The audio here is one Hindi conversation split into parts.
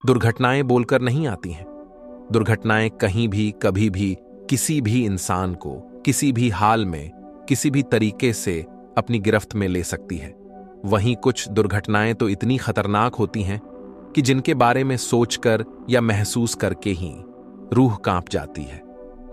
दुर्घटनाएं बोलकर नहीं आती हैं। दुर्घटनाएं कहीं भी, कभी भी, किसी भी इंसान को किसी भी हाल में, किसी भी तरीके से अपनी गिरफ्त में ले सकती है। वहीं कुछ दुर्घटनाएं तो इतनी खतरनाक होती हैं कि जिनके बारे में सोचकर या महसूस करके ही रूह कांप जाती है।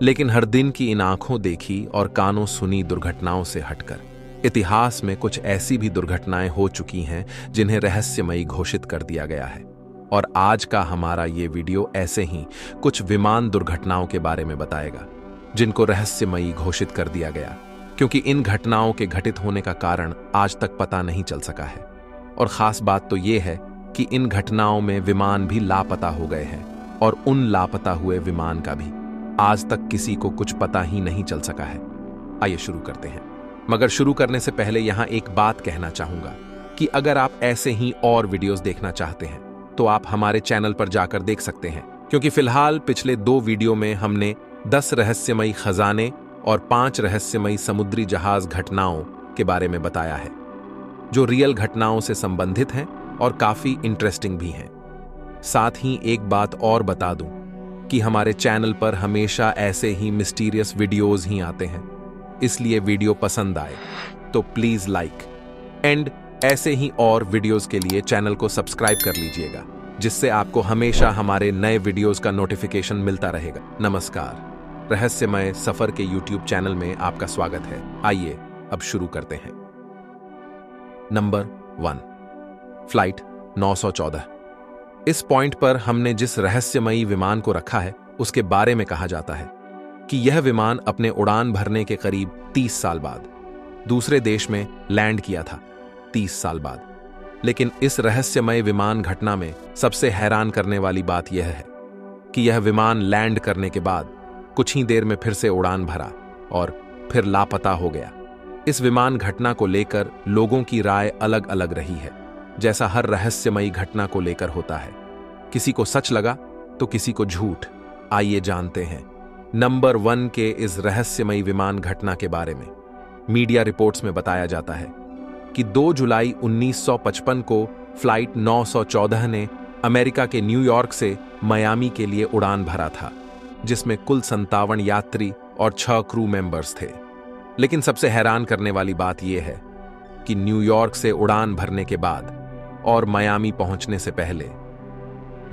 लेकिन हर दिन की इन आंखों देखी और कानों सुनी दुर्घटनाओं से हटकर इतिहास में कुछ ऐसी भी दुर्घटनाएं हो चुकी हैं जिन्हें रहस्यमयी घोषित कर दिया गया है। और आज का हमारा ये वीडियो ऐसे ही कुछ विमान दुर्घटनाओं के बारे में बताएगा जिनको रहस्यमयी घोषित कर दिया गया, क्योंकि इन घटनाओं के घटित होने का कारण आज तक पता नहीं चल सका है। और खास बात तो ये है कि इन घटनाओं में विमान भी लापता हो गए हैं और उन लापता हुए विमान का भी आज तक किसी को कुछ पता ही नहीं चल सका है। आइए शुरू करते हैं। मगर शुरू करने से पहले यहां एक बात कहना चाहूंगा कि अगर आप ऐसे ही और वीडियोस देखना चाहते हैं तो आप हमारे चैनल पर जाकर देख सकते हैं, क्योंकि फिलहाल पिछले 2 वीडियो में हमने 10 रहस्यमयी खजाने और 5 रहस्यमयी समुद्री जहाज घटनाओं के बारे में बताया है, जो रियल घटनाओं से संबंधित हैं और काफी इंटरेस्टिंग भी हैं। साथ ही एक बात और बता दूं कि हमारे चैनल पर हमेशा ऐसे ही मिस्टीरियस वीडियोस ही आते हैं, इसलिए वीडियो पसंद आए तो प्लीज लाइक एंड ऐसे ही और वीडियोस के लिए चैनल को सब्सक्राइब कर लीजिएगा, जिससे आपको हमेशा हमारे नए वीडियोस का नोटिफिकेशन मिलता रहेगा। नमस्कार, रहस्यमय सफर के यूट्यूब चैनल में आपका स्वागत है। आइए अब शुरू करते हैं। Number 1, flight 914। इस पॉइंट पर हमने जिस रहस्यमयी विमान को रखा है उसके बारे में कहा जाता है कि यह विमान अपने उड़ान भरने के करीब 30 साल बाद दूसरे देश में लैंड किया था। 30 साल बाद। लेकिन इस रहस्यमय विमान घटना में सबसे हैरान करने वाली बात यह है कि यह विमान लैंड करने के बाद कुछ ही देर में फिर से उड़ान भरा और फिर लापता हो गया। इस विमान घटना को लेकर लोगों की राय अलग अलग रही है, जैसा हर रहस्यमयी घटना को लेकर होता है। किसी को सच लगा तो किसी को झूठ। आइए जानते हैं नंबर 1 के इस रहस्यमयी विमान घटना के बारे में। मीडिया रिपोर्ट्स में बताया जाता है कि 2 जुलाई 1955 को फ्लाइट 914 ने अमेरिका के न्यूयॉर्क से मियामी के लिए उड़ान भरा था, जिसमें कुल 57 यात्री और 6 क्रू मेंबर्स थे। लेकिन सबसे हैरान करने वाली बात यह है कि न्यूयॉर्क से उड़ान भरने के बाद और मियामी पहुंचने से पहले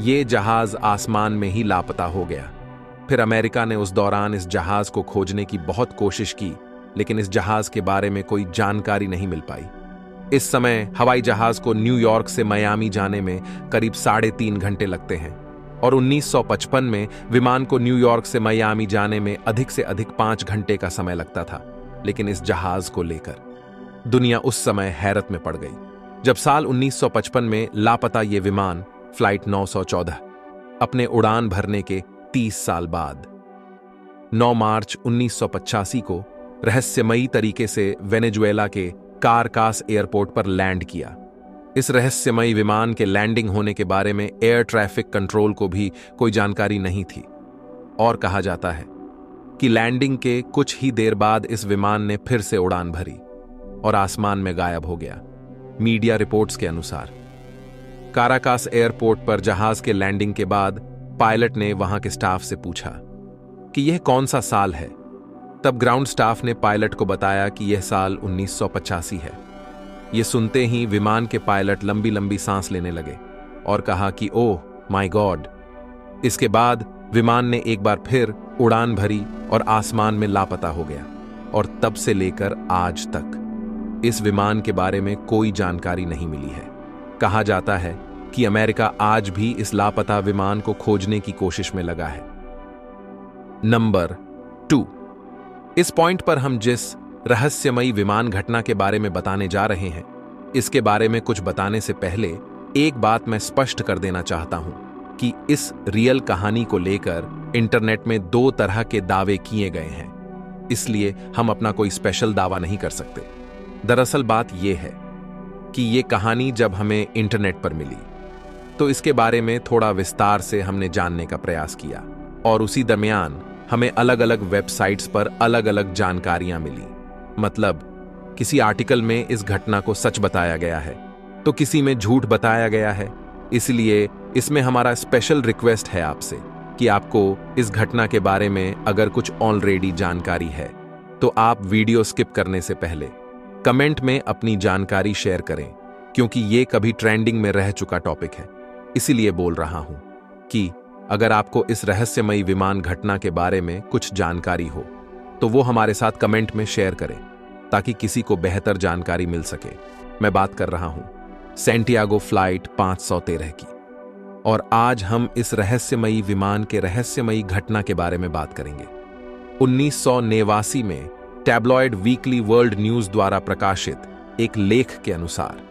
यह जहाज आसमान में ही लापता हो गया। फिर अमेरिका ने उस दौरान इस जहाज को खोजने की बहुत कोशिश की, लेकिन इस जहाज के बारे में कोई जानकारी नहीं मिल पाई। इस समय हवाई जहाज को न्यूयॉर्क से मियामी जाने में करीब 3.5 घंटे लगते हैं और 1955 में विमान को न्यूयॉर्क से मियामी जाने में अधिक से अधिक 5 घंटे का समय लगता था। लेकिन इस जहाज को लेकर दुनिया उस समय हैरत में पड़ गई जब साल 1955 में लापता ये विमान फ्लाइट 914 अपने उड़ान भरने के 30 साल बाद 9 मार्च 1985 को रहस्यमयी तरीके से वेनेजुएला के कारकास एयरपोर्ट पर लैंड किया। इस रहस्यमयी विमान के लैंडिंग होने के बारे में एयर ट्रैफिक कंट्रोल को भी कोई जानकारी नहीं थी और कहा जाता है कि लैंडिंग के कुछ ही देर बाद इस विमान ने फिर से उड़ान भरी और आसमान में गायब हो गया। मीडिया रिपोर्ट्स के अनुसार काराकास एयरपोर्ट पर जहाज के लैंडिंग के बाद पायलट ने वहां के स्टाफ से पूछा कि यह कौन सा साल है। तब ग्राउंड स्टाफ ने पायलट को बताया कि यह साल 1985 है। यह सुनते ही विमान के पायलट लंबी लंबी सांस लेने लगे और कहा कि ओह माय गॉड। इसके बाद विमान ने एक बार फिर उड़ान भरी और आसमान में लापता हो गया और तब से लेकर आज तक इस विमान के बारे में कोई जानकारी नहीं मिली है। कहा जाता है कि अमेरिका आज भी इस लापता विमान को खोजने की कोशिश में लगा है। नंबर 2, इस पॉइंट पर हम जिस रहस्यमयी विमान घटना के बारे में बताने जा रहे हैं, इसके बारे में कुछ बताने से पहले एक बात मैं स्पष्ट कर देना चाहता हूं कि इस रियल कहानी को लेकर इंटरनेट में 2 तरह के दावे किए गए हैं, इसलिए हम अपना कोई स्पेशल दावा नहीं कर सकते। दरअसल बात यह है कि यह कहानी जब हमें इंटरनेट पर मिली तो इसके बारे में थोड़ा विस्तार से हमने जानने का प्रयास किया और उसी दरमियान हमें अलग अलग वेबसाइट्स पर अलग अलग जानकारियां मिली। मतलब किसी आर्टिकल में इस घटना को सच बताया गया है तो किसी में झूठ बताया गया है इसलिए इसमें हमारा स्पेशल रिक्वेस्ट है आपसे कि आपको इस घटना के बारे में अगर कुछ ऑलरेडी जानकारी है तो आप वीडियो स्किप करने से पहले कमेंट में अपनी जानकारी शेयर करें, क्योंकि ये कभी ट्रेंडिंग में रह चुका टॉपिक है। इसीलिए बोल रहा हूं कि अगर आपको इस रहस्यमयी विमान घटना के बारे में कुछ जानकारी हो तो वो हमारे साथ कमेंट में शेयर करें ताकि किसी को बेहतर जानकारी मिल सके। मैं बात कर रहा हूं सैंटियागो फ्लाइट 513 की, और आज हम इस रहस्यमयी विमान के रहस्यमयी घटना के बारे में बात करेंगे। 1989 में टैब्लॉयड वीकली वर्ल्ड न्यूज द्वारा प्रकाशित एक लेख के अनुसार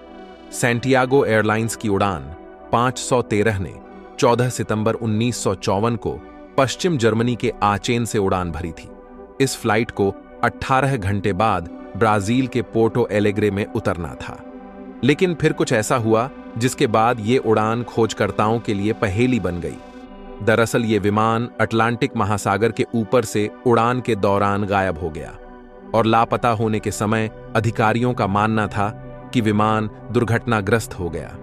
सैंटियागो एयरलाइंस की उड़ान 513 ने 14 सितंबर 1954 को पश्चिम जर्मनी के आचेन से उड़ान भरी थी। इस फ्लाइट को 18 घंटे बाद ब्राजील के पोर्टो एलेग्रे में उतरना था, लेकिन फिर कुछ ऐसा हुआ जिसके बाद ये उड़ान खोजकर्ताओं के लिए पहेली बन गई। दरअसल ये विमान अटलांटिक महासागर के ऊपर से उड़ान के दौरान गायब हो गया और लापता होने के समय अधिकारियों का मानना था कि विमान दुर्घटनाग्रस्त हो गया।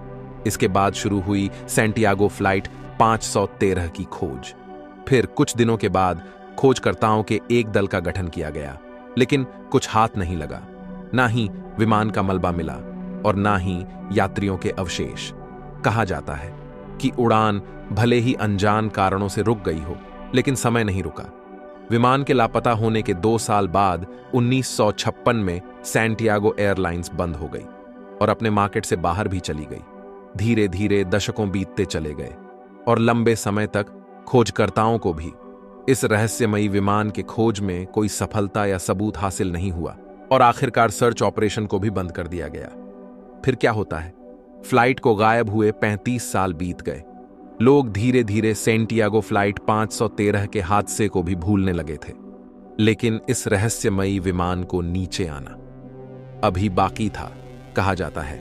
इसके बाद शुरू हुई सैंटियागो फ्लाइट 513 की खोज। फिर कुछ दिनों के बाद खोजकर्ताओं के एक दल का गठन किया गया, लेकिन कुछ हाथ नहीं लगा। ना ही विमान का मलबा मिला और ना ही यात्रियों के अवशेष। कहा जाता है कि उड़ान भले ही अनजान कारणों से रुक गई हो, लेकिन समय नहीं रुका। विमान के लापता होने के 2 साल बाद 1956 में सैंटियागो एयरलाइंस बंद हो गई और अपने मार्केट से बाहर भी चली गई। धीरे धीरे दशकों बीतते चले गए और लंबे समय तक खोजकर्ताओं को भी इस रहस्यमयी विमान के खोज में कोई सफलता या सबूत हासिल नहीं हुआ और आखिरकार सर्च ऑपरेशन को भी बंद कर दिया गया। फिर क्या होता है? फ्लाइट को गायब हुए 35 साल बीत गए। लोग धीरे धीरे सैंटियागो फ्लाइट 513 के हादसे को भी भूलने लगे थे, लेकिन इस रहस्यमयी विमान को नीचे आना अभी बाकी था। कहा जाता है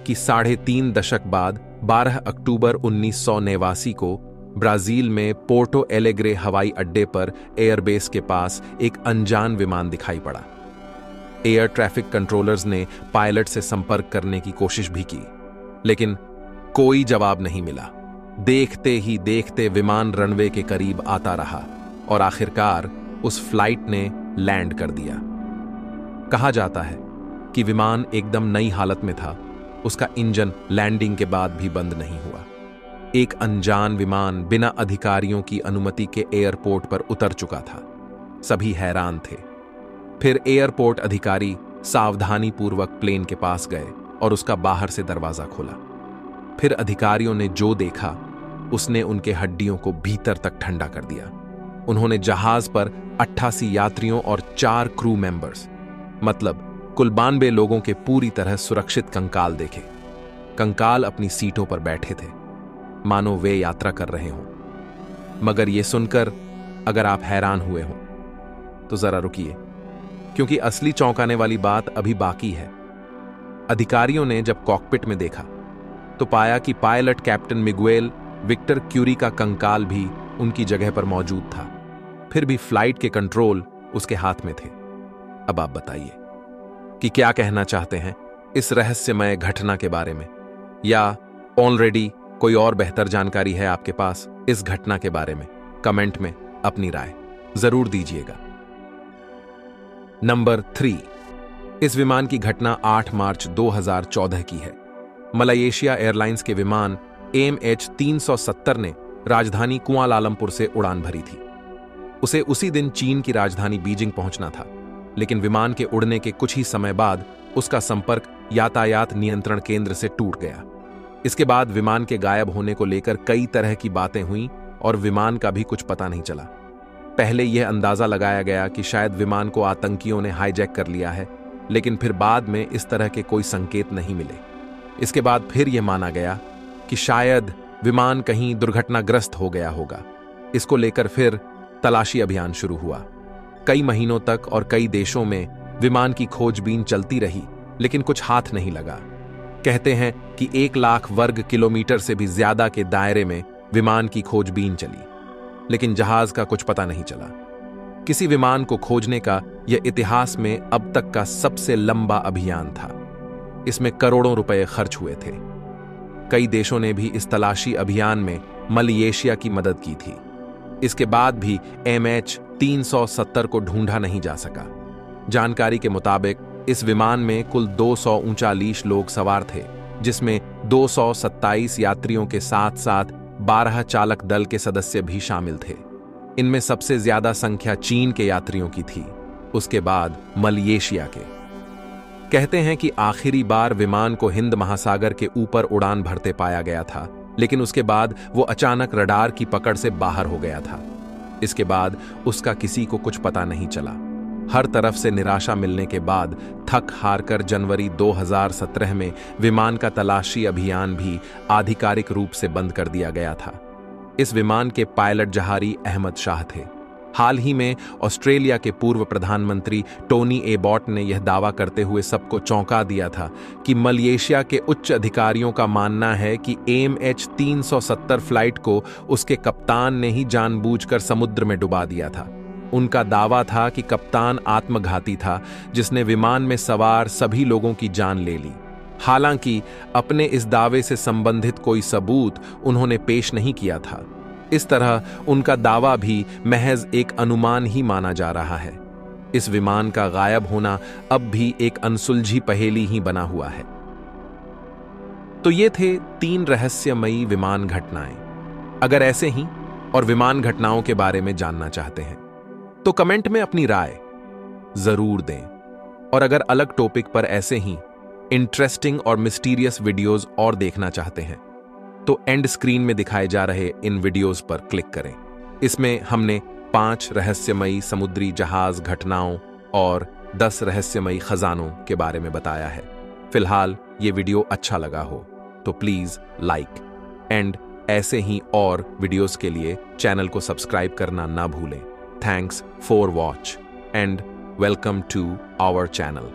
कि 3.5 दशक बाद 12 अक्टूबर 1989 को ब्राजील में पोर्टो एलेग्रे हवाई अड्डे पर एयरबेस के पास एक अनजान विमान दिखाई पड़ा। एयर ट्रैफिक कंट्रोलर्स ने पायलट से संपर्क करने की कोशिश भी की, लेकिन कोई जवाब नहीं मिला। देखते ही देखते विमान रनवे के करीब आता रहा और आखिरकार उस फ्लाइट ने लैंड कर दिया। कहा जाता है कि विमान एकदम नई हालत में था। उसका इंजन लैंडिंग के बाद भी बंद नहीं हुआ। एक अनजान विमान बिना अधिकारियों की अनुमति के एयरपोर्ट पर उतर चुका था। सभी हैरान थे। फिर एयरपोर्ट अधिकारी सावधानीपूर्वक प्लेन के पास गए और उसका बाहर से दरवाजा खोला। फिर अधिकारियों ने जो देखा उसने उनके हड्डियों को भीतर तक ठंडा कर दिया। उन्होंने जहाज पर 88 यात्रियों और 4 क्रू मेंबर्स, मतलब कुल 92 लोगों के पूरी तरह सुरक्षित कंकाल देखे। कंकाल अपनी सीटों पर बैठे थे, मानो वे यात्रा कर रहे हों। मगर यह सुनकर अगर आप हैरान हुए हो तो जरा रुकिए, क्योंकि असली चौंकाने वाली बात अभी बाकी है। अधिकारियों ने जब कॉकपिट में देखा तो पाया कि pilot captain Miguel Victor Curie का कंकाल भी उनकी जगह पर मौजूद था। फिर भी फ्लाइट के कंट्रोल उसके हाथ में थे। अब आप बताइए कि क्या कहना चाहते हैं इस रहस्यमय घटना के बारे में, या ऑलरेडी कोई और बेहतर जानकारी है आपके पास इस घटना के बारे में? कमेंट में अपनी राय जरूर दीजिएगा। नंबर 3, इस विमान की घटना 8 मार्च 2014 की है। मलेशिया एयरलाइंस के विमान MH370 ने राजधानी कुआलालंपुर से उड़ान भरी थी। उसे उसी दिन चीन की राजधानी बीजिंग पहुंचना था, लेकिन विमान के उड़ने के कुछ ही समय बाद उसका संपर्क यातायात नियंत्रण केंद्र से टूट गया। इसके बाद विमान के गायब होने को लेकर कई तरह की बातें हुईं और विमान का भी कुछ पता नहीं चला। पहले यह अंदाजा लगाया गया कि शायद विमान को आतंकियों ने हाईजैक कर लिया है, लेकिन फिर बाद में इस तरह के कोई संकेत नहीं मिले। इसके बाद फिर यह माना गया कि शायद विमान कहीं दुर्घटनाग्रस्त हो गया होगा। इसको लेकर फिर तलाशी अभियान शुरू हुआ। कई महीनों तक और कई देशों में विमान की खोजबीन चलती रही, लेकिन कुछ हाथ नहीं लगा। कहते हैं कि 1 लाख वर्ग किलोमीटर से भी ज्यादा के दायरे में विमान की खोजबीन चली, लेकिन जहाज का कुछ पता नहीं चला। किसी विमान को खोजने का यह इतिहास में अब तक का सबसे लंबा अभियान था। इसमें करोड़ों रुपए खर्च हुए थे। कई देशों ने भी इस तलाशी अभियान में मलेशिया की मदद की थी। इसके बाद भी MH370 को ढूंढा नहीं जा सका। जानकारी के मुताबिक इस विमान में कुल 239 लोग सवार थे, जिसमें 227 यात्रियों के साथ साथ 12 चालक दल के सदस्य भी शामिल थे। इनमें सबसे ज्यादा संख्या चीन के यात्रियों की थी, उसके बाद मलेशिया के। कहते हैं कि आखिरी बार विमान को हिंद महासागर के ऊपर उड़ान भरते पाया गया था, लेकिन उसके बाद वो अचानक रडार की पकड़ से बाहर हो गया था। इसके बाद उसका किसी को कुछ पता नहीं चला। हर तरफ से निराशा मिलने के बाद थक हारकर जनवरी 2017 में विमान का तलाशी अभियान भी आधिकारिक रूप से बंद कर दिया गया था। इस विमान के पायलट जहारी अहमद शाह थे। हाल ही में ऑस्ट्रेलिया के पूर्व प्रधानमंत्री टोनी एबॉट ने यह दावा करते हुए सबको चौंका दिया था कि मलेशिया के उच्च अधिकारियों का मानना है कि MH370 फ्लाइट को उसके कप्तान ने ही जानबूझकर समुद्र में डुबा दिया था। उनका दावा था कि कप्तान आत्मघाती था, जिसने विमान में सवार सभी लोगों की जान ले ली। हालांकि अपने इस दावे से संबंधित कोई सबूत उन्होंने पेश नहीं किया था। इस तरह उनका दावा भी महज एक अनुमान ही माना जा रहा है। इस विमान का गायब होना अब भी एक अनसुलझी पहेली ही बना हुआ है। तो ये थे 3 रहस्यमयी विमान घटनाएं। अगर ऐसे ही और विमान घटनाओं के बारे में जानना चाहते हैं तो कमेंट में अपनी राय जरूर दें। और अगर अलग टॉपिक पर ऐसे ही इंटरेस्टिंग और मिस्टीरियस वीडियोस और देखना चाहते हैं तो एंड स्क्रीन में दिखाए जा रहे इन वीडियोस पर क्लिक करें। इसमें हमने 5 रहस्यमयी समुद्री जहाज घटनाओं और 10 रहस्यमयी खजानों के बारे में बताया है। फिलहाल ये वीडियो अच्छा लगा हो तो प्लीज लाइक एंड ऐसे ही और वीडियोस के लिए चैनल को सब्सक्राइब करना ना भूलें। Thanks for watch and welcome to our channel.